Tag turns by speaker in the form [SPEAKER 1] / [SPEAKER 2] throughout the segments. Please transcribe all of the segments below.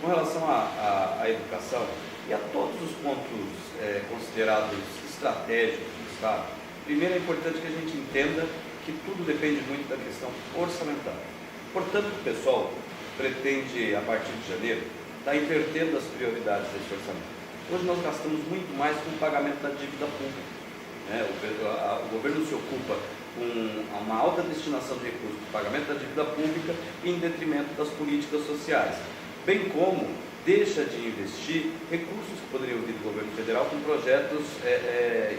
[SPEAKER 1] Com relação à educação e a todos os pontos considerados estratégicos do Estado, primeiro é importante que a gente entenda que tudo depende muito da questão orçamentária. Portanto, o pessoal pretende, a partir de janeiro, estar invertendo as prioridades desse orçamento. Hoje nós gastamos muito mais com o pagamento da dívida pública. O governo se ocupa com uma alta destinação de recursos para o pagamento da dívida pública em detrimento das políticas sociais, bem como deixa de investir recursos que poderiam vir do governo federal com projetos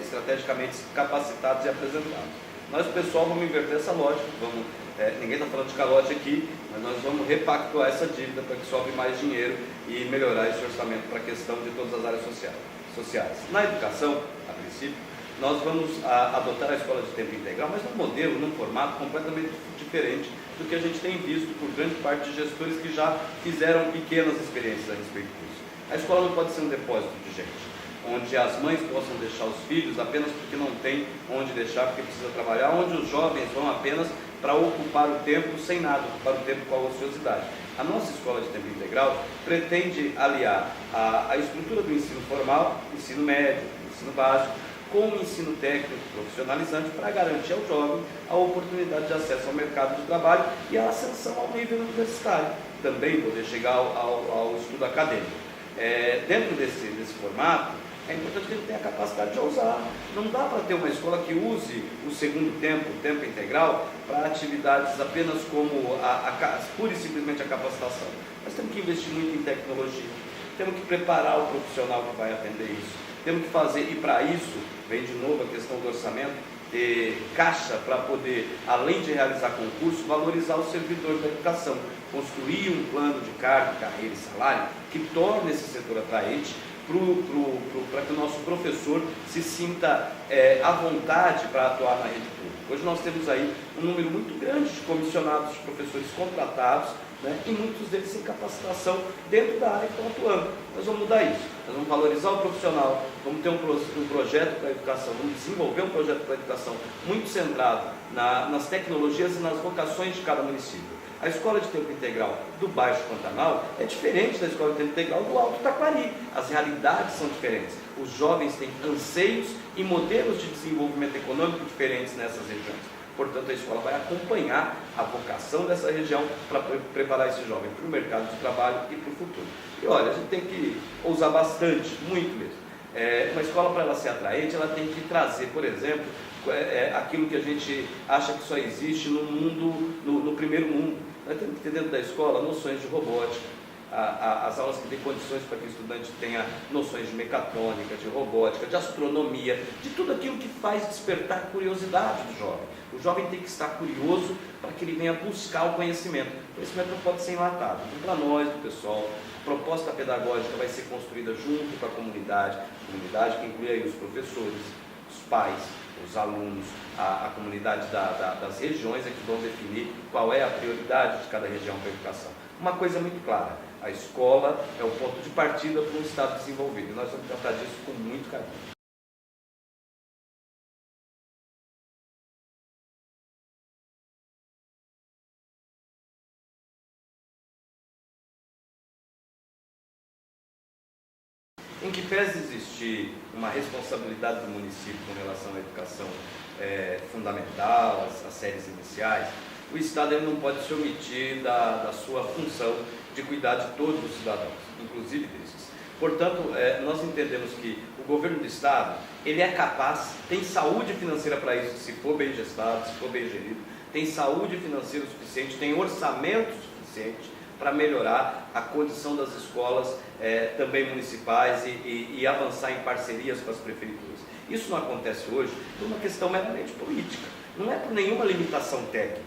[SPEAKER 1] estrategicamente capacitados e apresentados. Nós, pessoal, vamos inverter essa lógica, ninguém está falando de calote aqui, mas nós vamos repactuar essa dívida para que sobre mais dinheiro e melhorar esse orçamento para a questão de todas as áreas sociais. Na educação, a princípio, nós vamos adotar a escola de tempo integral, mas num modelo, num formato completamente diferente do que a gente tem visto por grande parte de gestores que já fizeram pequenas experiências a respeito disso. A escola não pode ser um depósito de gente, onde as mães possam deixar os filhos apenas porque não tem onde deixar, porque precisa trabalhar, onde os jovens vão apenas para ocupar o tempo sem nada, ocupar o tempo com a ociosidade. A nossa escola de tempo integral pretende aliar a estrutura do ensino formal, ensino médio, ensino básico, com o ensino técnico profissionalizante para garantir ao jovem a oportunidade de acesso ao mercado de trabalho e a ascensão ao nível universitário, também poder chegar ao estudo acadêmico. Dentro desse formato, é importante que ele tenha a capacidade de ousar. Não dá para ter uma escola que use o segundo tempo, o tempo integral, para atividades apenas como pura e simplesmente a capacitação. Nós temos que investir muito em tecnologia, temos que preparar o profissional que vai atender isso, temos que fazer, e para isso, vem de novo a questão do orçamento, ter caixa para poder, além de realizar concurso, valorizar o servidor da educação, construir um plano de cargo, carreira e salário que torne esse setor atraente para que o nosso professor se sinta à vontade para atuar na rede pública. Hoje nós temos aí um número muito grande de comissionados, de professores contratados, e muitos deles sem capacitação dentro da área que estão atuando. Nós vamos mudar isso, nós vamos valorizar o profissional, vamos ter um projeto para a educação, vamos desenvolver um projeto para a educação muito centrado nas tecnologias e nas vocações de cada município. A escola de tempo integral do Baixo Pantanal é diferente da escola de tempo integral do Alto Taquari. As realidades são diferentes. Os jovens têm anseios e modelos de desenvolvimento econômico diferentes nessas regiões. Portanto, a escola vai acompanhar a vocação dessa região para preparar esse jovem para o mercado de trabalho e para o futuro. E olha, a gente tem que ousar bastante, muito mesmo. Uma escola, para ela ser atraente, ela tem que trazer, por exemplo, aquilo que a gente acha que só existe no mundo, no primeiro mundo. Nós temos que ter dentro da escola noções de robótica, as aulas que têm condições para que o estudante tenha noções de mecatrônica, de robótica, de astronomia, de tudo aquilo que faz despertar a curiosidade do jovem. O jovem tem que estar curioso para que ele venha buscar o conhecimento. O conhecimento não pode ser enlatado. Então, para nós, do pessoal, a proposta pedagógica vai ser construída junto com a comunidade que inclui aí os professores, os pais, os alunos, a comunidade das regiões é que vão definir qual é a prioridade de cada região para a educação. Uma coisa muito clara, a escola é o ponto de partida para um Estado desenvolvido, e nós vamos tratar disso com muito carinho. Em que pese existir uma responsabilidade do município com relação à educação fundamental, às séries iniciais, o Estado ele não pode se omitir da sua função de cuidar de todos os cidadãos, inclusive desses. Portanto, nós entendemos que o governo do Estado, ele é capaz, tem saúde financeira para isso, se for bem gestado, se for bem gerido, tem saúde financeira suficiente, tem orçamento suficiente para melhorar a condição das escolas também municipais e avançar em parcerias com as prefeituras. Isso não acontece hoje por uma questão meramente política, não é por nenhuma limitação técnica.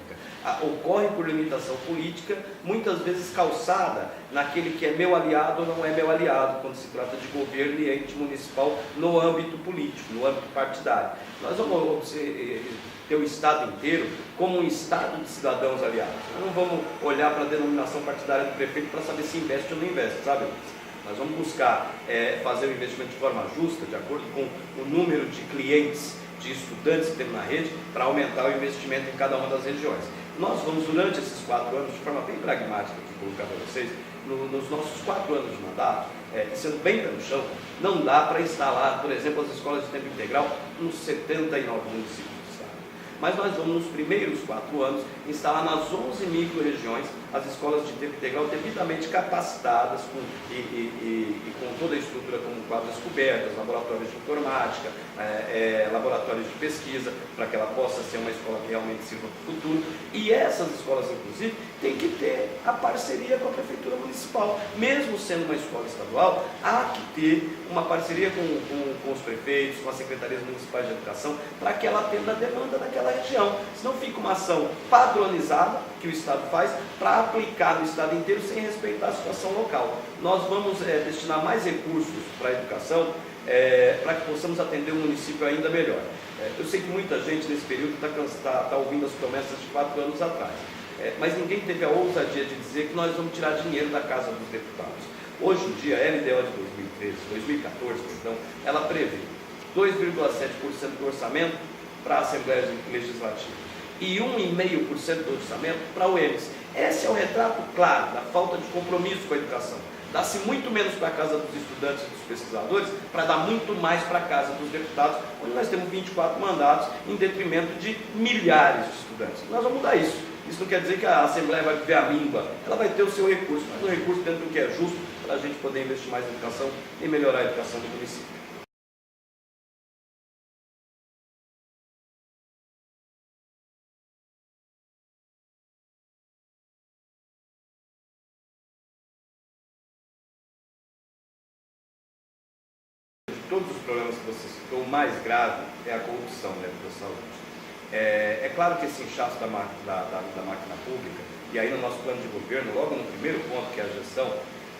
[SPEAKER 1] Ocorre por limitação política, muitas vezes calçada naquele que é meu aliado ou não é meu aliado, quando se trata de governo e ente municipal no âmbito político, no âmbito partidário. Nós vamos ter o Estado inteiro como um Estado de cidadãos aliados. Nós não vamos olhar para a denominação partidária do prefeito para saber se investe ou não investe, sabe? Nós vamos buscar fazer o investimento de forma justa, de acordo com o número de clientes, de estudantes que temos na rede, para aumentar o investimento em cada uma das regiões. Nós vamos, durante esses 4 anos, de forma bem pragmática, de colocar para vocês, nos nossos 4 anos de mandato, sendo bem pé no chão, não dá para instalar, por exemplo, as escolas de tempo integral nos 79 municípios do estado. Mas nós vamos, nos primeiros 4 anos, instalar nas 11 micro-regiões as escolas de tempo integral devidamente capacitadas com toda a estrutura, como quadras cobertas, laboratórios de informática, laboratórios de pesquisa, para que ela possa ser uma escola que realmente sirva para o futuro. E essas escolas, inclusive, têm que ter a parceria com a Prefeitura Municipal. Mesmo sendo uma escola estadual, há que ter uma parceria com os prefeitos, com as secretarias municipais de educação, para que ela atenda a demanda daquela região. Senão fica uma ação padronizada, que o Estado faz, para aplicar no Estado inteiro sem respeitar a situação local. Nós vamos destinar mais recursos para a educação, para que possamos atender o município ainda melhor. Eu sei que muita gente nesse período está ouvindo as promessas de 4 anos atrás, mas ninguém teve a ousadia de dizer que nós vamos tirar dinheiro da Casa dos Deputados. Hoje em dia, a LDO de 2014, ela prevê 2,7% do orçamento para a Assembleia Legislativa e 1,5% do orçamento para o EMES. Esse é o retrato claro da falta de compromisso com a educação. Dá-se muito menos para a Casa dos Estudantes e dos Pesquisadores, para dar muito mais para a Casa dos Deputados, onde nós temos 24 mandatos, em detrimento de milhares de estudantes. Nós vamos mudar isso. Isso não quer dizer que a Assembleia vai viver a míngua, ela vai ter o seu recurso, mas um recurso dentro do que é justo, para a gente poder investir mais em educação e melhorar a educação do município. Todos os problemas que você citou, o mais grave é a corrupção dentro da saúde. É claro que esse inchaço da máquina pública, e aí no nosso plano de governo, logo no primeiro ponto, que é a gestão,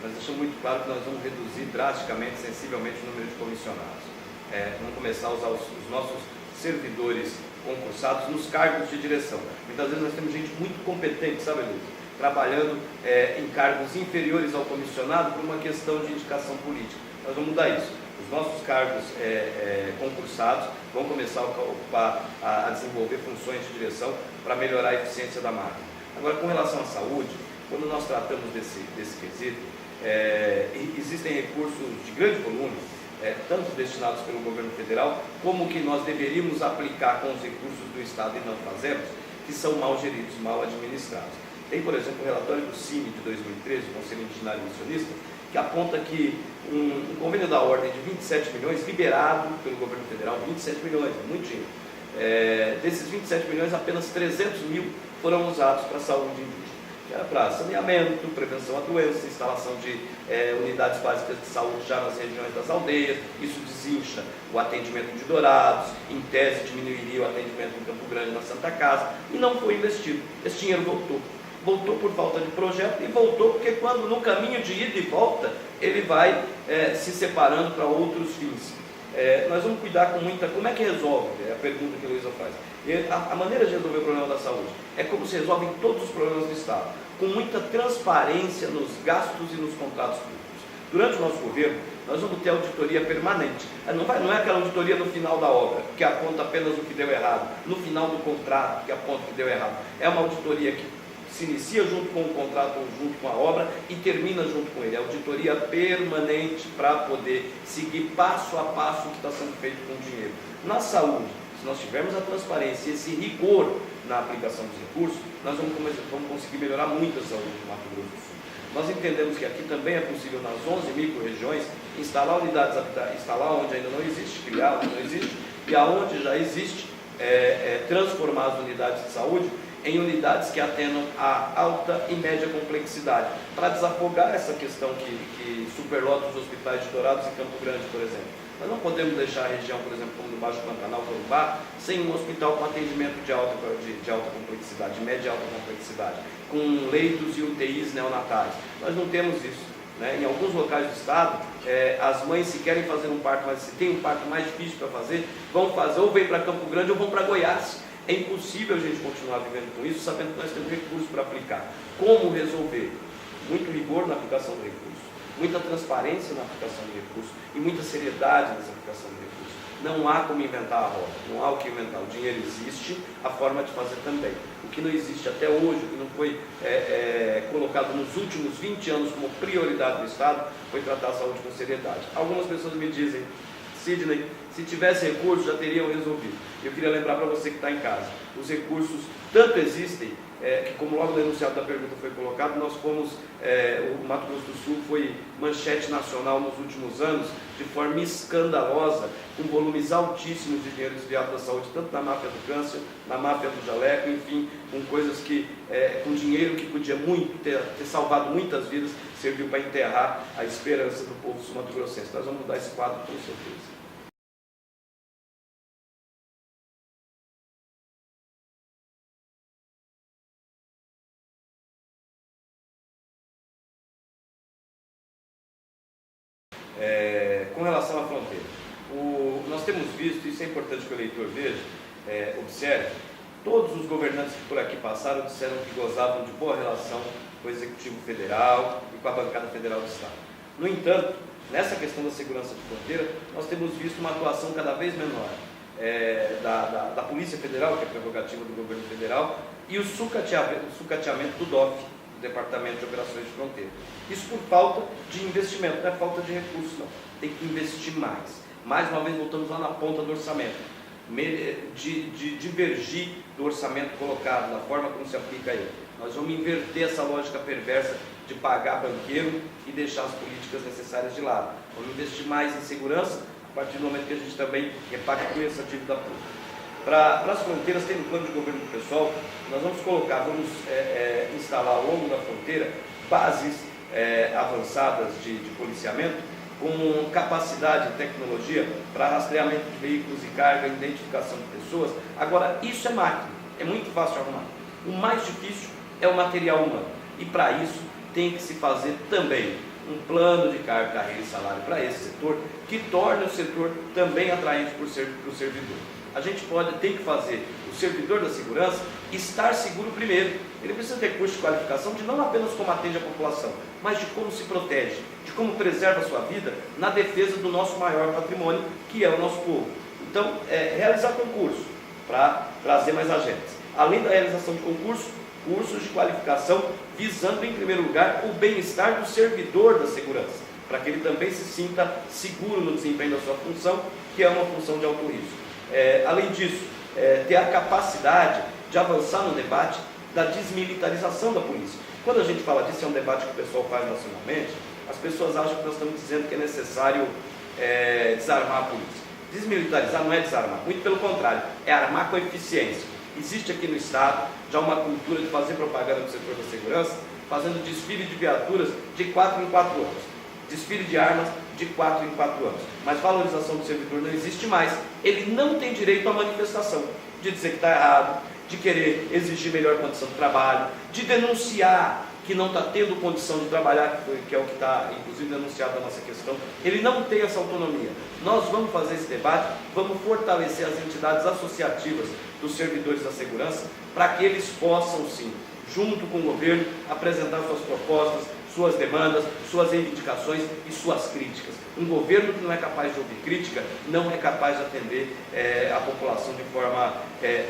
[SPEAKER 1] nós deixamos muito claro que nós vamos reduzir drasticamente, sensivelmente, o número de comissionados. Vamos começar a usar os nossos servidores concursados nos cargos de direção. Muitas vezes nós temos gente muito competente, sabe, Luiz? Trabalhando em cargos inferiores ao comissionado por uma questão de indicação política. Nós vamos mudar isso. Os nossos cargos concursados vão começar a desenvolver funções de direção para melhorar a eficiência da máquina. Agora, com relação à saúde, quando nós tratamos desse quesito, existem recursos de grande volume, tanto destinados pelo governo federal, como que nós deveríamos aplicar com os recursos do Estado e não fazemos, que são mal geridos, mal administrados. Tem, por exemplo, o relatório do CIMI de 2013, o Conselho Indigenário Nutricionista, que aponta que um convênio da ordem de 27 milhões, liberado pelo governo federal, 27 milhões, muito dinheiro. Desses 27 milhões, apenas 300 mil foram usados para a saúde indígena, que era para saneamento, prevenção à doença, instalação de unidades básicas de saúde já nas regiões das aldeias. Isso desincha o atendimento de Dourados, em tese diminuiria o atendimento em Campo Grande, na Santa Casa, e não foi investido. Esse dinheiro voltou por falta de projeto e voltou porque quando no caminho de ida e volta ele vai se separando para outros fins. Nós vamos cuidar com muita... Como é que resolve? É a pergunta que a Luísa faz. A maneira de resolver o problema da saúde é como se resolvem todos os problemas do Estado, com muita transparência nos gastos e nos contratos públicos. Durante o nosso governo, nós vamos ter auditoria permanente. Não é aquela auditoria no final da obra, que aponta apenas o que deu errado, no final do contrato, que aponta o que deu errado. É uma auditoria que se inicia junto com o contrato ou junto com a obra e termina junto com ele. É auditoria permanente para poder seguir passo a passo o que está sendo feito com o dinheiro. Na saúde, se nós tivermos a transparência e esse rigor na aplicação dos recursos, nós vamos conseguir melhorar muito a saúde do Mato Grosso do Sul. Nós entendemos que aqui também é possível, nas 11 micro-regiões, instalar unidades habitacionais, instalar onde ainda não existe, criar onde não existe, e aonde já existe, transformar as unidades de saúde em unidades que atendam a alta e média complexidade, para desafogar essa questão que superlota os hospitais de Dourados e Campo Grande, por exemplo. Nós não podemos deixar a região, por exemplo, como no Baixo Pantanal, Corumbá, sem um hospital com atendimento de alta complexidade, de média e alta complexidade, com leitos e UTIs neonatais. Nós não temos isso. Em alguns locais do estado, as mães, se querem fazer um parto, mas se tem um parto mais difícil para fazer, vão fazer, ou vem para Campo Grande ou vão para Goiás. É impossível a gente continuar vivendo com isso, sabendo que nós temos recursos para aplicar. Como resolver? Muito rigor na aplicação do recurso. muita transparência na aplicação de recursos e muita seriedade nessa aplicação de recursos. Não há como inventar a roda, não há o que inventar. O dinheiro existe, a forma de fazer também. O que não existe até hoje, o que não foi colocado nos últimos 20 anos como prioridade do Estado, foi tratar a saúde com seriedade. Algumas pessoas me dizem: Sidney, se tivesse recursos já teriam resolvido. Eu queria lembrar para você que está em casa, os recursos tanto existem, que como logo no enunciado da pergunta foi colocado, nós fomos, o Mato Grosso do Sul foi manchete nacional nos últimos anos, de forma escandalosa, com volumes altíssimos de dinheiro desviado da saúde, tanto na máfia do câncer, na máfia do jaleco, enfim, com coisas que, com dinheiro que podia muito ter salvado muitas vidas, serviu para enterrar a esperança do povo sul-mato-grossense. Nós vamos mudar esse quadro com certeza. Com relação à fronteira, nós temos visto, isso é importante que o eleitor veja, observe, todos os governantes que por aqui passaram disseram que gozavam de boa relação com o Executivo Federal e com a bancada federal do Estado. No entanto, nessa questão da segurança de fronteira, nós temos visto uma atuação cada vez menor da Polícia Federal, que é prerrogativa do governo federal, e o sucateamento do DOF, do Departamento de Operações de Fronteira. Isso por falta de investimento, não é falta de recursos, não. Tem que investir mais. Mais uma vez, voltamos lá na ponta do orçamento. De divergir do orçamento colocado, da forma como se aplica ele. Nós vamos inverter essa lógica perversa de pagar banqueiro e deixar as políticas necessárias de lado. Vamos investir mais em segurança, a partir do momento que a gente também repactua essa dívida pública. Para as fronteiras, tem no plano de governo do pessoal, nós vamos instalar ao longo da fronteira bases avançadas de policiamento, com capacidade e tecnologia para rastreamento de veículos e carga, identificação de pessoas. Agora, isso é máquina, é muito fácil arrumar. O mais difícil é o material humano. E para isso tem que se fazer também um plano de carga, carreira e salário para esse setor, que torne o setor também atraente para o servidor. A gente tem que fazer o servidor da segurança estar seguro primeiro. Ele precisa ter curso de qualificação de não apenas como atende a população, mas de como se protege, de como preserva a sua vida na defesa do nosso maior patrimônio, que é o nosso povo. Então, realizar concurso para trazer mais agentes. Além da realização de concurso, cursos de qualificação visando, em primeiro lugar, o bem-estar do servidor da segurança, para que ele também se sinta seguro no desempenho da sua função, que é uma função de alto risco. Além disso, ter a capacidade de avançar no debate da desmilitarização da polícia. Quando a gente fala disso, é um debate que o pessoal faz nacionalmente, as pessoas acham que nós estamos dizendo que é necessário desarmar a polícia. Desmilitarizar não é desarmar, muito pelo contrário, é armar com eficiência. Existe aqui no Estado já uma cultura de fazer propaganda do setor da segurança, fazendo desfile de viaturas de 4 em 4 anos, desfile de armas de 4 em 4 anos. Mas valorização do servidor não existe mais. Ele não tem direito à manifestação, de dizer que está errado, de querer exigir melhor condição de trabalho, de denunciar que não está tendo condição de trabalhar, que é o que está inclusive denunciado na nossa questão. Ele não tem essa autonomia. Nós vamos fazer esse debate, vamos fortalecer as entidades associativas dos servidores da segurança, para que eles possam sim, junto com o governo, apresentar suas propostas, suas demandas, suas reivindicações e suas críticas. Um governo que não é capaz de ouvir crítica, não é capaz de atender a população de forma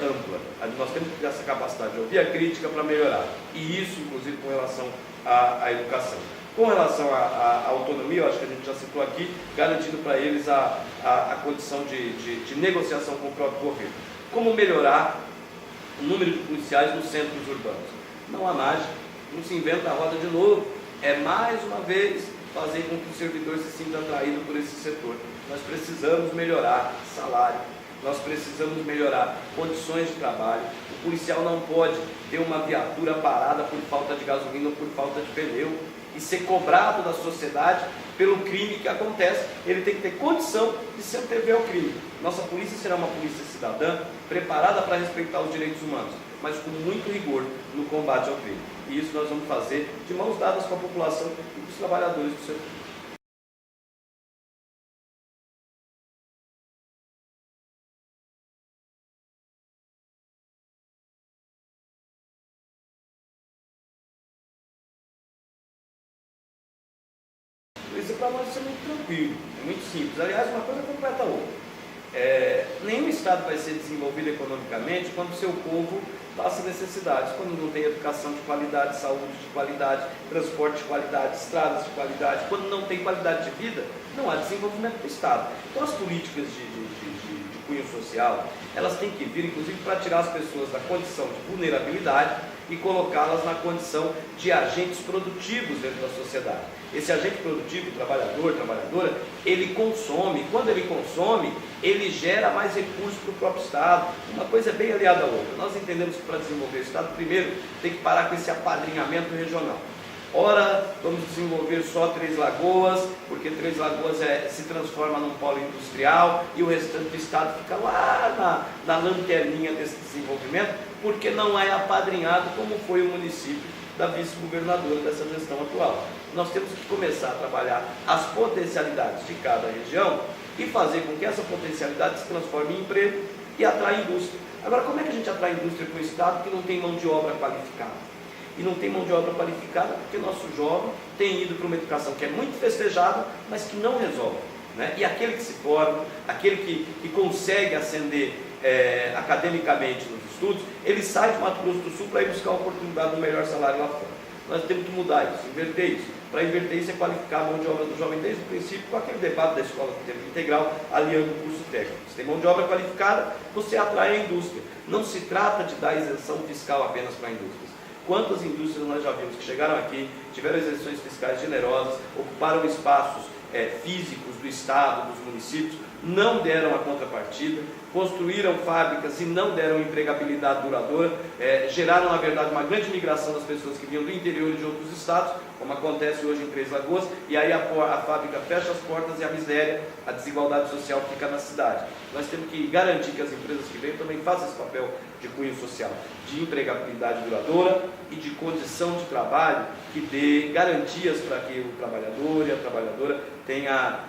[SPEAKER 1] ampla. Nós temos que ter essa capacidade de ouvir a crítica para melhorar. E isso, inclusive, com relação à educação. Com relação à autonomia, eu acho que a gente já citou aqui, garantindo para eles a condição de negociação com o próprio governo. Como melhorar o número de policiais nos centros urbanos? Não há mágica, não se inventa a roda de novo. É mais uma vez fazer com que o servidor se sinta atraído por esse setor. Nós precisamos melhorar salário, nós precisamos melhorar condições de trabalho. O policial não pode ter uma viatura parada por falta de gasolina ou por falta de pneu e ser cobrado da sociedade pelo crime que acontece. Ele tem que ter condição de se antever ao crime. Nossa polícia será uma polícia cidadã, preparada para respeitar os direitos humanos, mas com muito rigor no combate ao crime. E isso nós vamos fazer de mãos dadas com a população e com os trabalhadores do setor. para nós isso é muito tranquilo, é muito simples. Aliás, uma coisa completa a outra. Nenhum Estado vai ser desenvolvido economicamente quando o seu povo passa necessidades, quando não tem educação de qualidade, saúde de qualidade, transporte de qualidade, estradas de qualidade, quando não tem qualidade de vida, não há desenvolvimento do Estado. Então as políticas de cunho social, elas têm que vir, inclusive, para tirar as pessoas da condição de vulnerabilidade e colocá-las na condição de agentes produtivos dentro da sociedade. Esse agente produtivo, trabalhador, trabalhadora, ele consome. Quando ele consome, ele gera mais recursos para o próprio Estado. Uma coisa é bem aliada à outra. Nós entendemos que para desenvolver o Estado, primeiro, tem que parar com esse apadrinhamento regional. Ora, vamos desenvolver só Três Lagoas, porque Três Lagoas se transforma num polo industrial e o restante do Estado fica lá na lanterninha desse desenvolvimento, porque não é apadrinhado como foi o município da vice-governadora dessa gestão atual. Nós temos que começar a trabalhar as potencialidades de cada região e fazer com que essa potencialidade se transforme em emprego e atraia indústria. Agora, como é que a gente atrai indústria para o Estado que não tem mão de obra qualificada? E não tem mão de obra qualificada porque nosso jovem tem ido para uma educação que é muito festejada, mas que não resolve, né? E aquele que se forma, aquele que consegue ascender academicamente nos estudos, ele sai de Mato Grosso do Sul para ir buscar a oportunidade do melhor salário lá fora. Nós temos que mudar isso, inverter isso. Para inverter isso é qualificar a mão de obra do jovem desde o princípio, com aquele debate da escola de tempo integral, aliando o curso técnico. Se tem mão de obra qualificada, você atrai a indústria. Não se trata de dar isenção fiscal apenas para indústrias. Quantas indústrias nós já vimos que chegaram aqui, tiveram isenções fiscais generosas, ocuparam espaços físicos do Estado, dos municípios, não deram a contrapartida, construíram fábricas e não deram empregabilidade duradoura, geraram, na verdade, uma grande migração das pessoas que vinham do interior e de outros estados, como acontece hoje em Três Lagoas, e aí a fábrica fecha as portas e a miséria, a desigualdade social fica na cidade. Nós temos que garantir que as empresas que vêm também façam esse papel de cunho social, de empregabilidade duradoura e de condição de trabalho que dê garantias para que o trabalhador e a trabalhadora tenha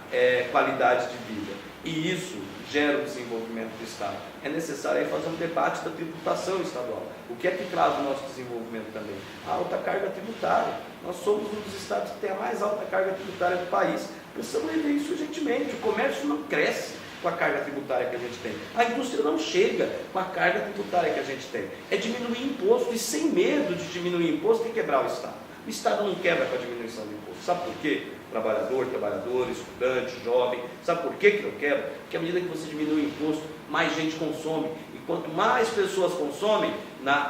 [SPEAKER 1] qualidade de vida. E isso gera o desenvolvimento do Estado. É necessário aí fazer um debate da tributação estadual. O que é que traz o nosso desenvolvimento também? A alta carga tributária. Nós somos um dos estados que tem a mais alta carga tributária do país. Precisamos rever isso urgentemente. O comércio não cresce com a carga tributária que a gente tem. A indústria não chega com a carga tributária que a gente tem. É diminuir imposto e sem medo de diminuir imposto tem que quebrar o Estado. O Estado não quebra com a diminuição do imposto. Sabe por quê? Trabalhador, trabalhadora, estudante, jovem. Sabe por que eu quero? Porque à medida que você diminui o imposto, mais gente consome. E quanto mais pessoas consomem,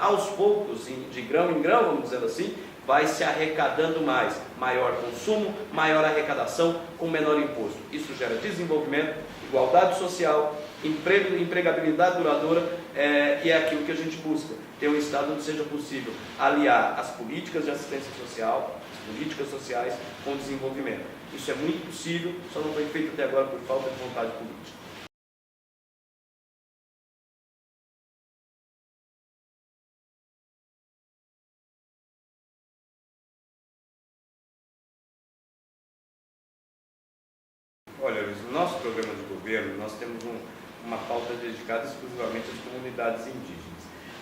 [SPEAKER 1] aos poucos, de grão em grão, vamos dizer assim, vai se arrecadando mais. Maior consumo, maior arrecadação, com menor imposto. Isso gera desenvolvimento, igualdade social, empregabilidade duradoura, e é aquilo que a gente busca. Ter um Estado onde seja possível aliar as políticas de assistência social, as políticas sociais com o desenvolvimento. Isso é muito possível, só não foi feito até agora por falta de vontade política. Olha, Luiz, no nosso programa de governo, nós temos uma pauta dedicada exclusivamente às comunidades indígenas.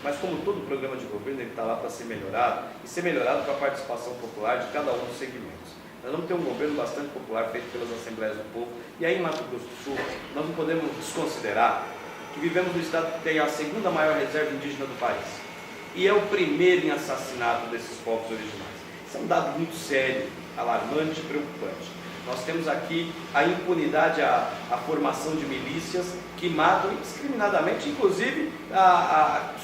[SPEAKER 1] Mas como todo programa de governo, ele está lá para ser melhorado, e ser melhorado com a participação popular de cada um dos segmentos. Nós vamos ter um governo bastante popular feito pelas Assembleias do Povo, e aí em Mato Grosso do Sul, nós não podemos desconsiderar que vivemos no estado que tem a segunda maior reserva indígena do país, e é o primeiro em assassinato desses povos originários. Isso é um dado muito sério, alarmante e preocupante. Nós temos aqui a impunidade, a formação de milícias que matam indiscriminadamente, inclusive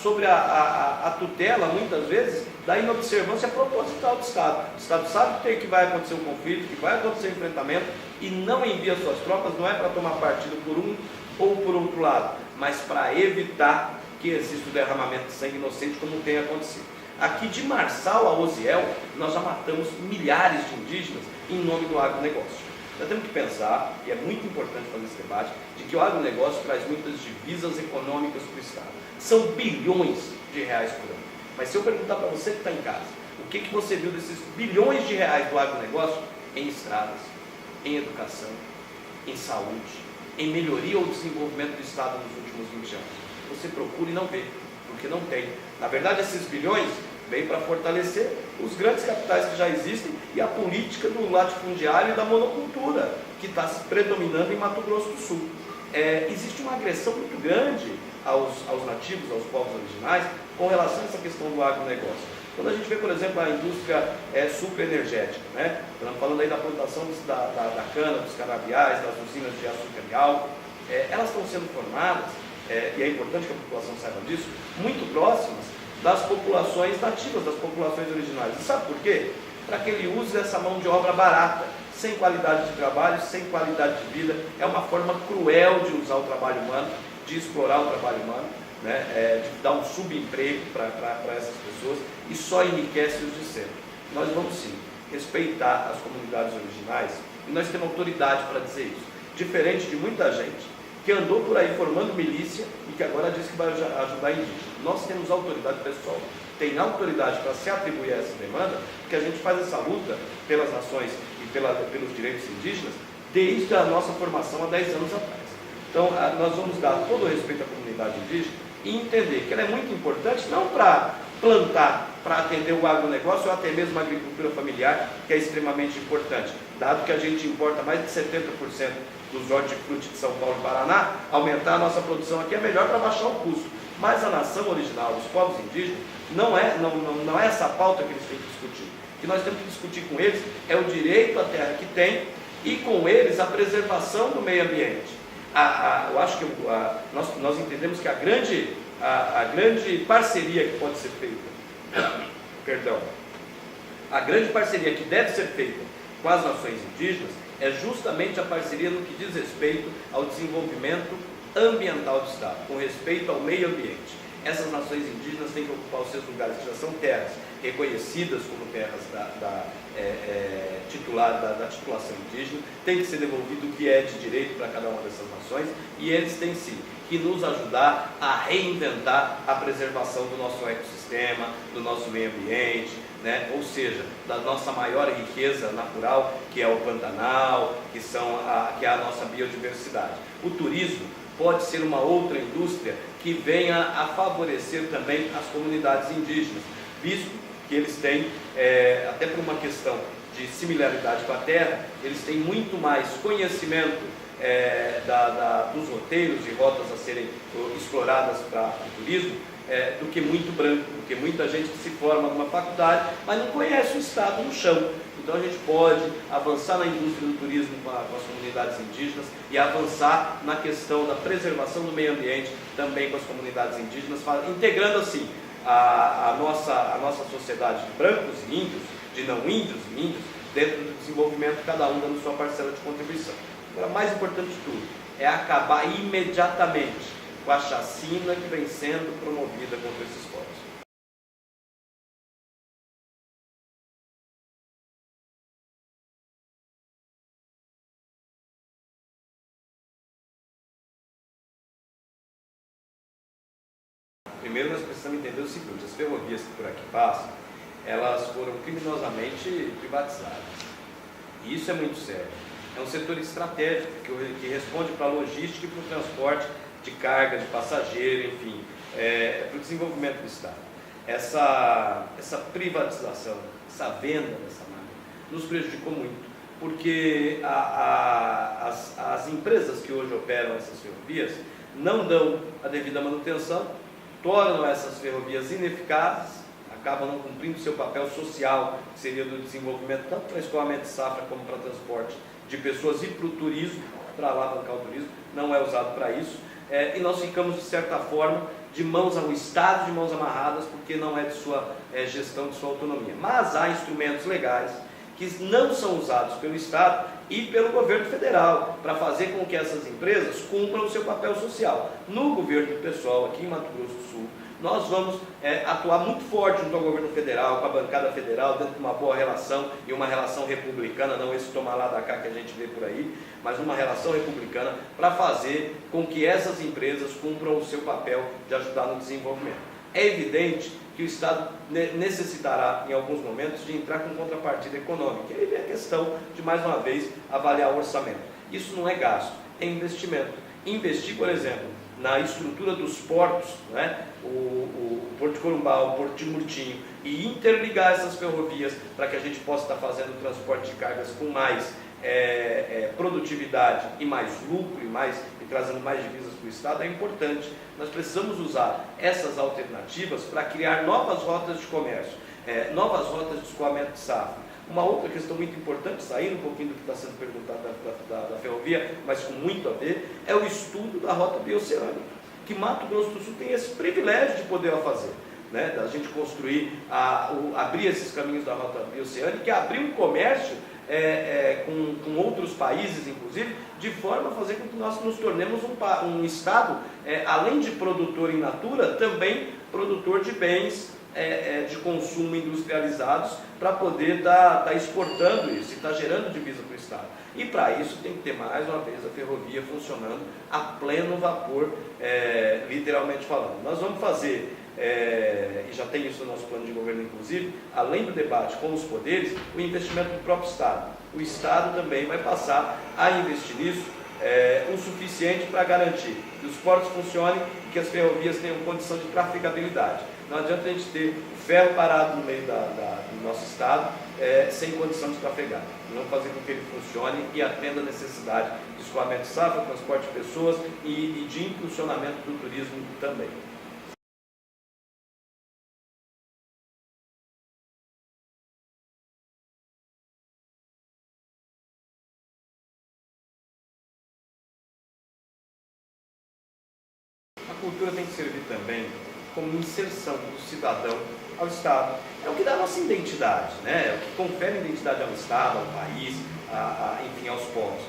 [SPEAKER 1] sobre a tutela, muitas vezes, da inobservância proposital do Estado. O Estado sabe que vai acontecer um conflito, que vai acontecer um enfrentamento, e não envia suas tropas, não é para tomar partido por um ou por outro lado, mas para evitar que exista o derramamento de sangue inocente, como tem acontecido. Aqui de Marçal a Osiel, nós já matamos milhares de indígenas em nome do agronegócio. Nós temos que pensar, e é muito importante fazer esse debate, de que o agronegócio traz muitas divisas econômicas para o Estado. São bilhões de reais por ano. Mas se eu perguntar para você que está em casa, o que você viu desses bilhões de reais do agronegócio? Em estradas, em educação, em saúde, em melhoria ou desenvolvimento do Estado nos últimos 20 anos. Você procura e não vê, porque não tem. Na verdade, esses bilhões veio para fortalecer os grandes capitais que já existem e a política do latifundiário e da monocultura, que está predominando em Mato Grosso do Sul. Existe uma agressão muito grande aos nativos, aos povos originais, com relação a essa questão do agronegócio. Quando a gente vê, por exemplo, a indústria sucroenergética, né? Estamos falando aí da plantação da cana, dos canaviais, das usinas de açúcar e álcool, elas estão sendo formadas, e é importante que a população saiba disso, muito próximas das populações nativas, das populações originais. E sabe por quê? Para que ele use essa mão de obra barata, sem qualidade de trabalho, sem qualidade de vida. É uma forma cruel de usar o trabalho humano, de explorar o trabalho humano, né? De dar um subemprego para essas pessoas, e só enriquece os de sempre. Nós vamos sim respeitar as comunidades originais, e nós temos autoridade para dizer isso, diferente de muita gente que andou por aí formando milícia e que agora diz que vai ajudar indígena. Nós temos autoridade pessoal, tem autoridade para se atribuir a essa demanda, porque a gente faz essa luta pelas nações e pelos direitos indígenas desde a nossa formação há 10 anos atrás. Então, nós vamos dar todo o respeito à comunidade indígena e entender que ela é muito importante, não para plantar, para atender o agronegócio ou até mesmo a agricultura familiar, que é extremamente importante, dado que a gente importa mais de 70% dos hortifruti de São Paulo e Paraná. Aumentar a nossa produção aqui é melhor para baixar o custo. Mas a nação original, os povos indígenas, não é essa pauta que eles têm que discutir. O que nós temos que discutir com eles é o direito à terra que tem e com eles a preservação do meio ambiente. Eu acho que nós entendemos que a grande parceria que pode ser feita, a grande parceria que deve ser feita com as nações indígenas é justamente a parceria no que diz respeito ao desenvolvimento ambiental do Estado, com respeito ao meio ambiente. Essas nações indígenas têm que ocupar os seus lugares, que já são terras reconhecidas como terras da titulação indígena, tem que ser devolvido o que é de direito para cada uma dessas nações, e eles têm sim que nos ajudar a reinventar a preservação do nosso ecossistema, do nosso meio ambiente, né? Ou seja, da nossa maior riqueza natural, que é o Pantanal, que é a nossa biodiversidade. O turismo pode ser uma outra indústria que venha a favorecer também as comunidades indígenas, visto que eles têm, até por uma questão de similaridade com a terra, eles têm muito mais conhecimento dos roteiros e rotas a serem exploradas para o turismo, do que muito branco, porque muita gente que se forma numa faculdade, mas não conhece o estado no chão. Então a gente pode avançar na indústria do turismo com as comunidades indígenas e avançar na questão da preservação do meio ambiente também com as comunidades indígenas, integrando assim a nossa sociedade de brancos e índios, de não índios e índios, dentro do desenvolvimento, cada um dando sua parcela de contribuição. Agora, mais importante de tudo, é acabar imediatamente com a chacina que vem sendo promovida contra esses povos. Primeiro nós precisamos entender o seguinte: as ferrovias que por aqui passam, elas foram criminosamente privatizadas. E isso é muito sério. É um setor estratégico que responde para a logística e para o transporte de carga, de passageiro, enfim, para o desenvolvimento do Estado. Essa privatização, essa venda dessa máquina, nos prejudicou muito, porque as empresas que hoje operam essas ferrovias não dão a devida manutenção, tornam essas ferrovias ineficazes, acabam não cumprindo seu papel social, que seria do desenvolvimento tanto para escoamento de safra como para transporte de pessoas e para o turismo, para alavancar o turismo, não é usado para isso. E nós ficamos, de certa forma, de mãos ao Estado, de mãos amarradas, porque não é de sua gestão, de sua autonomia. Mas há instrumentos legais que não são usados pelo Estado e pelo governo federal, para fazer com que essas empresas cumpram o seu papel social. No governo pessoal, aqui em Mato Grosso do Sul, nós vamos atuar muito forte junto ao governo federal, com a bancada federal, dentro de uma boa relação, e uma relação republicana, não esse tomar lá da cá que a gente vê por aí, mas uma relação republicana, para fazer com que essas empresas cumpram o seu papel de ajudar no desenvolvimento. É evidente que o Estado necessitará, em alguns momentos, de entrar com contrapartida econômica. E aí vem a questão de, mais uma vez, avaliar o orçamento. Isso não é gasto, é investimento. Investir, por exemplo, na estrutura dos portos, né? O Porto de Corumbá, o Porto de Murtinho, e interligar essas ferrovias para que a gente possa estar fazendo o transporte de cargas com mais produtividade e mais lucro e trazendo mais divisas para o Estado, é importante. Nós precisamos usar essas alternativas para criar novas rotas de comércio, novas rotas de escoamento de safra. Uma outra questão muito importante, saindo um pouquinho do que está sendo perguntado da ferrovia, mas com muito a ver, é o estudo da rota bioceânica, que Mato Grosso do Sul tem esse privilégio de poder fazer, né? Da gente construir, abrir esses caminhos da rota bioceânica e abrir um comércio com outros países, inclusive, de forma a fazer com que nós nos tornemos um Estado, além de produtor in natura, também produtor de bens de consumo industrializados, para poder estar exportando isso e estar gerando divisa para o Estado. E para isso tem que ter, mais uma vez, a ferrovia funcionando a pleno vapor, literalmente falando. Nós vamos fazer, e já tem isso no nosso plano de governo, inclusive, além do debate com os poderes, o investimento do próprio Estado. O Estado também vai passar a investir nisso o suficiente para garantir que os portos funcionem e que as ferrovias tenham condição de trafegabilidade. Não adianta a gente ter o ferro parado no meio do nosso Estado sem condição de trafegar. Não fazer com que ele funcione e atenda a necessidade de escoamento de safra, transporte de pessoas e de impulsionamento do turismo também. A cultura tem que servir também como inserção do cidadão ao Estado. É o que dá a nossa identidade, né? É o que confere identidade ao Estado, ao país, enfim, aos povos.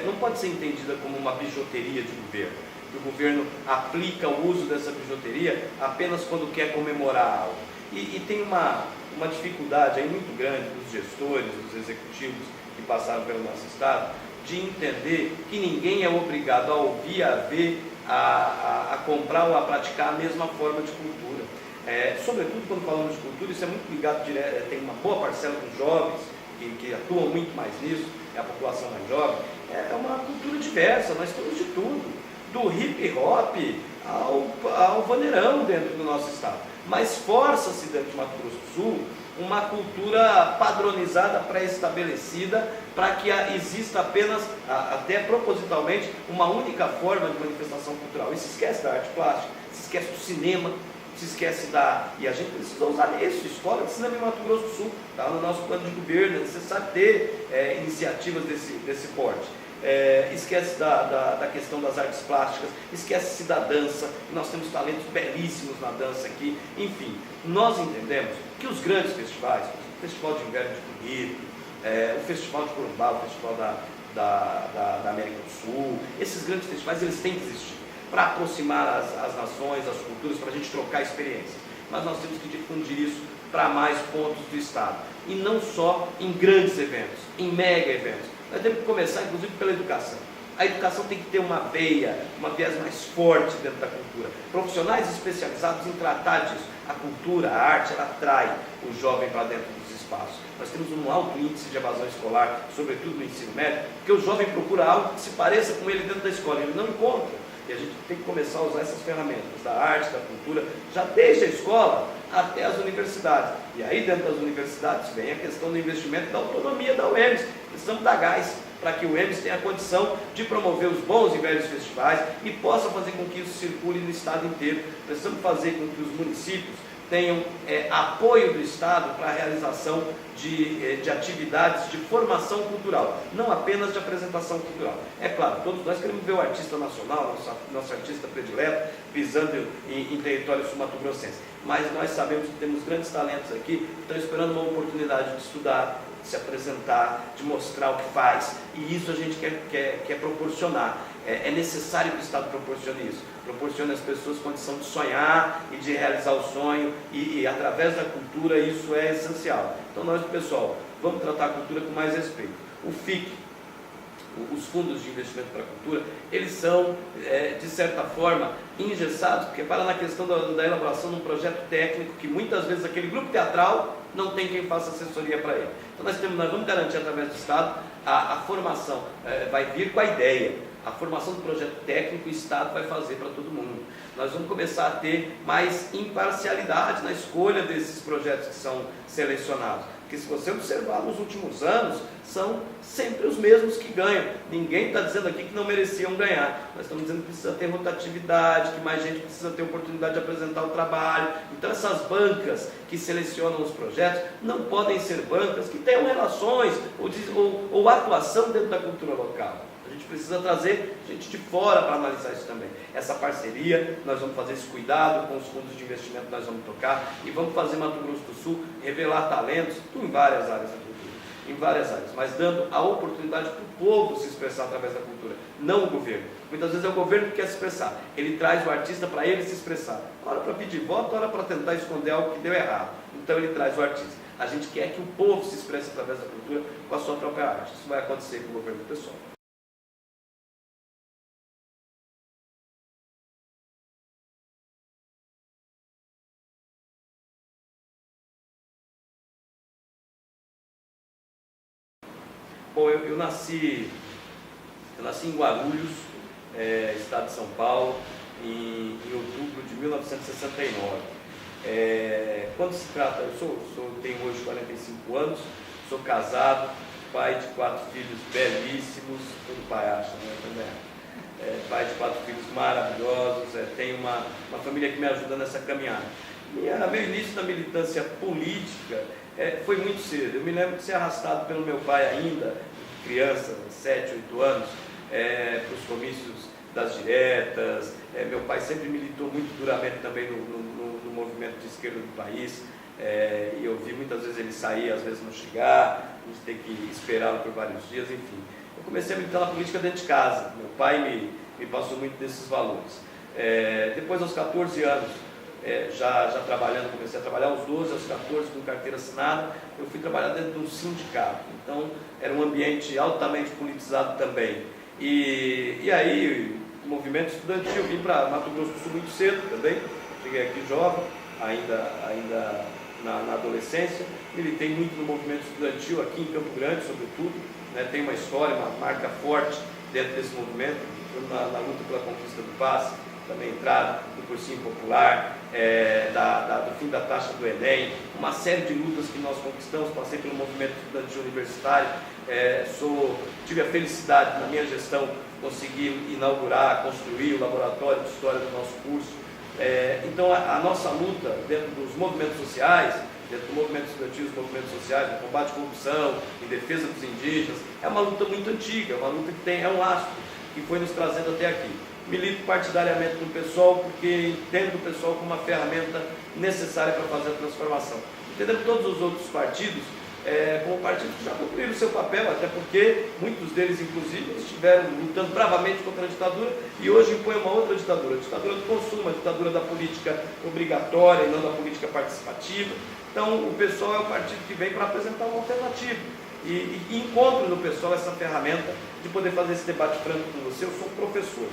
[SPEAKER 1] Não pode ser entendida como uma bijuteria de governo, que o governo aplica o uso dessa bijuteria apenas quando quer comemorar algo. E tem uma dificuldade aí muito grande dos gestores, dos executivos que passaram pelo nosso Estado, de entender que ninguém é obrigado a ouvir, a ver, a comprar ou a praticar a mesma forma de cultura. Sobretudo quando falamos de cultura, isso é muito ligado, tem uma boa parcela dos jovens que atuam muito mais nisso, é a população mais jovem. É uma cultura diversa, nós temos de tudo, do hip hop ao vaneirão dentro do nosso Estado. Mas força-se dentro de Mato Grosso do Sul uma cultura padronizada, pré-estabelecida, para que exista apenas, até propositalmente, uma única forma de manifestação cultural. E se esquece da arte plástica, se esquece do cinema, se esquece e a gente precisa usar isso, escola de cinema em Mato Grosso do Sul, está no nosso plano de governo, é necessário ter iniciativas desse porte. Esquece da questão das artes plásticas, esquece-se da dança, nós temos talentos belíssimos na dança aqui. Enfim, nós entendemos que os grandes festivais, o Festival de Inverno de Bonito, o Festival de Corumbá, o Festival da América do Sul, esses grandes festivais, eles têm que existir para aproximar as nações, as culturas, para a gente trocar experiências. Mas nós temos que difundir isso para mais pontos do Estado, e não só em grandes eventos, em mega eventos. Nós temos que começar, inclusive, pela educação. A educação tem que ter uma viés mais forte dentro da cultura. Profissionais especializados em tratar disso. A cultura, a arte, ela atrai o jovem para dentro dos espaços. Nós temos um alto índice de evasão escolar, sobretudo no ensino médio, porque o jovem procura algo que se pareça com ele dentro da escola, ele não encontra. E a gente tem que começar a usar essas ferramentas da arte, da cultura, já desde a escola até as universidades. E aí dentro das universidades vem a questão do investimento da autonomia da UEMS. Precisamos dar gás para que o UEMS tenha a condição de promover os bons e velhos festivais e possa fazer com que isso circule no estado inteiro. Precisamos fazer com que os municípios tenham apoio do Estado para a realização de atividades de formação cultural, não apenas de apresentação cultural. É claro, todos nós queremos ver o artista nacional, nosso artista predileto, pisando em território sul-mato-grossense, mas nós sabemos que temos grandes talentos aqui que estão esperando uma oportunidade de estudar, de se apresentar, de mostrar o que faz, e isso a gente quer proporcionar. É necessário que o Estado proporcione isso, proporcione às pessoas condição de sonhar e de realizar o sonho, e através da cultura isso é essencial. Então nós, pessoal, vamos tratar a cultura com mais respeito. O FIC, os fundos de investimento para a cultura, eles são, de certa forma, engessados, porque para na questão da elaboração de um projeto técnico, que muitas vezes aquele grupo teatral não tem quem faça assessoria para ele. Então nós vamos garantir através do Estado a formação, vai vir com a ideia. A formação do projeto técnico o Estado vai fazer para todo mundo. Nós vamos começar a ter mais imparcialidade na escolha desses projetos que são selecionados. Porque se você observar nos últimos anos, são sempre os mesmos que ganham. Ninguém está dizendo aqui que não mereciam ganhar. Nós estamos dizendo que precisa ter rotatividade, que mais gente precisa ter oportunidade de apresentar o trabalho. Então essas bancas que selecionam os projetos não podem ser bancas que tenham relações ou atuação dentro da cultura local. A gente precisa trazer gente de fora para analisar isso também. Essa parceria, nós vamos fazer esse cuidado com os fundos de investimento, nós vamos tocar e vamos fazer Mato Grosso do Sul revelar talentos em várias áreas da cultura, em várias áreas, mas dando a oportunidade para o povo se expressar através da cultura, não o governo. Muitas vezes é o governo que quer se expressar, ele traz o artista para ele se expressar, hora para pedir voto, hora para tentar esconder algo que deu errado, então ele traz o artista. A gente quer que o povo se expresse através da cultura com a sua própria arte. Isso vai acontecer com o governo pessoal. Bom, eu nasci em Guarulhos, estado de São Paulo, em outubro de 1969. Quando se trata, tenho hoje 45 anos, sou casado, pai de 4 filhos belíssimos, todo pai acha, né? Também. Pai de 4 filhos maravilhosos, tenho uma família que me ajuda nessa caminhada. Meu início na militância política foi muito cedo. Eu me lembro de ser arrastado pelo meu pai ainda, criança, 7, 8 anos, para os comícios das diretas. Meu pai sempre militou muito duramente também no movimento de esquerda do país, e eu vi muitas vezes ele sair, às vezes não chegar, a gente tem que esperá-lo por vários dias, enfim. Eu comecei a militar na política dentro de casa. Meu pai me passou muito desses valores. Depois, aos 14 anos, já trabalhando, comecei a trabalhar aos 12, aos 14, com carteira assinada, eu fui trabalhar dentro de um sindicato. Então, era um ambiente altamente politizado também. E aí, o movimento estudantil, eu vim para Mato Grosso do Sul muito cedo também, cheguei aqui jovem, ainda na adolescência, militei muito no movimento estudantil, aqui em Campo Grande, sobretudo, né? Tem uma história, uma marca forte dentro desse movimento, na luta pela conquista do passe, também entrada no cursinho popular, do fim da taxa do Enem, uma série de lutas que nós conquistamos. Passei pelo movimento estudantil universitário, tive a felicidade na minha gestão conseguir inaugurar, construir o laboratório de história do nosso curso. Então a nossa luta dentro dos movimentos sociais, dentro do movimento estudantil, dos movimentos sociais, no combate à corrupção, em defesa dos indígenas, é uma luta muito antiga, uma luta que é um lastro que foi nos trazendo até aqui. Milito partidariamente no PSOL porque entendo o PSOL como uma ferramenta necessária para fazer a transformação. Entendendo todos os outros partidos como partidos que já cumpriram o seu papel, até porque muitos deles, inclusive, estiveram lutando bravamente contra a ditadura e hoje impõem uma outra ditadura, a ditadura do consumo, a ditadura da política obrigatória e não da política participativa. Então, o PSOL é o partido que vem para apresentar uma alternativa. E encontro no PSOL essa ferramenta de poder fazer esse debate franco com você. Eu sou um professor.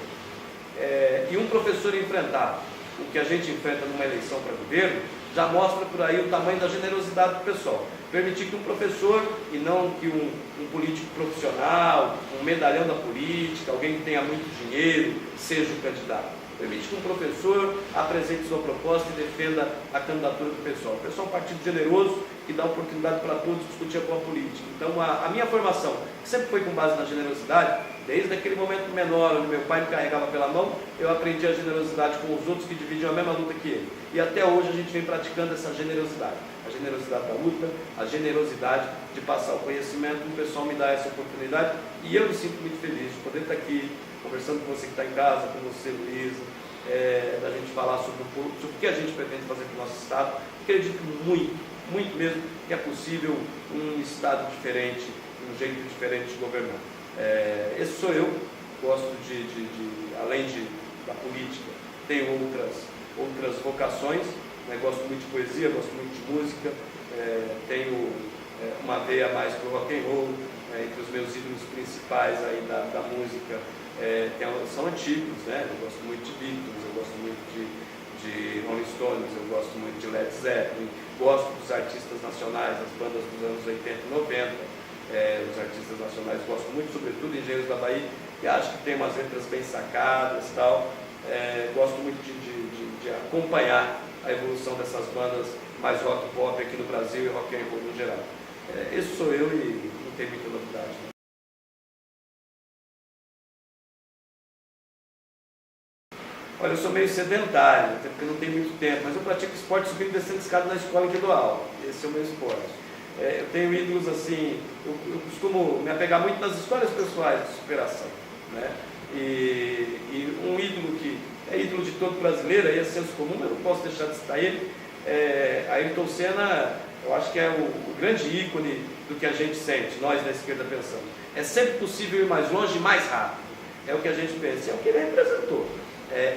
[SPEAKER 1] E um professor enfrentar o que a gente enfrenta numa eleição para governo, já mostra por aí o tamanho da generosidade do pessoal. Permitir que um professor, e não que um político profissional, um medalhão da política, alguém que tenha muito dinheiro, seja o candidato. Permite que um professor apresente sua proposta e defenda a candidatura do pessoal. O pessoal é um partido generoso que dá oportunidade para todos discutir a boa política. Então, a minha formação, que sempre foi com base na generosidade, desde aquele momento menor, onde meu pai me carregava pela mão, eu aprendi a generosidade com os outros que dividiam a mesma luta que ele. E até hoje a gente vem praticando essa generosidade. A generosidade da luta, a generosidade de passar o conhecimento. O pessoal me dá essa oportunidade e eu me sinto muito feliz de poder estar aqui conversando com você que está em casa, com você, Luísa, da gente falar sobre o que a gente pretende fazer com o nosso Estado. Acredito muito mesmo que é possível um Estado diferente, um jeito diferente de governar. Esse sou eu, gosto além da política, tenho outras vocações, né? Gosto muito de poesia, gosto muito de música, tenho uma veia mais para o rock and roll, entre os meus ídolos principais aí da música, são antigos, né? Eu gosto muito de Beatles, eu gosto muito de Rolling Stones, eu gosto muito de Led Zeppelin, gosto dos artistas nacionais, das bandas dos anos 80 e 90, os artistas nacionais, gosto muito, sobretudo, Engenheiros da Bahia, que acho que tem umas letras bem sacadas e tal. Gosto muito de acompanhar a evolução dessas bandas mais rock pop aqui no Brasil e rock and roll no geral. Esse sou eu e não tem muita novidade, né? Olha, eu sou meio sedentário, até porque não tenho muito tempo, mas eu pratico esporte subindo e descendo escada na escola em que eu dou aula. Esse é o meu esporte. Eu tenho ídolos assim, eu costumo me apegar muito nas histórias pessoais de superação, né? E um ídolo que é ídolo de todo brasileiro, aí é senso comum, eu não posso deixar de citar ele. Ayrton Senna, eu acho que é o grande ícone do que a gente sente, nós da esquerda pensamos. É sempre possível ir mais longe e mais rápido. É o que a gente pensa, é o que ele representou.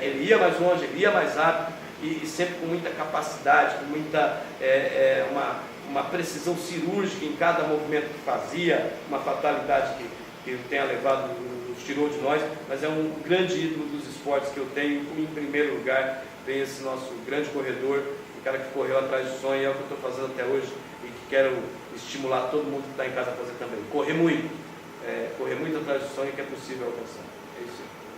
[SPEAKER 1] Ele ia mais longe, ele ia mais rápido e sempre com muita capacidade, com muita uma precisão cirúrgica em cada movimento que fazia, uma fatalidade que tenha levado, nos tirou de nós, mas é um grande ídolo dos esportes que eu tenho. Em primeiro lugar tem esse nosso grande corredor, o cara que correu atrás do sonho, é o que eu estou fazendo até hoje e que quero estimular todo mundo que está em casa a fazer também. Correr muito atrás do sonho que é possível alcançar. É isso aí.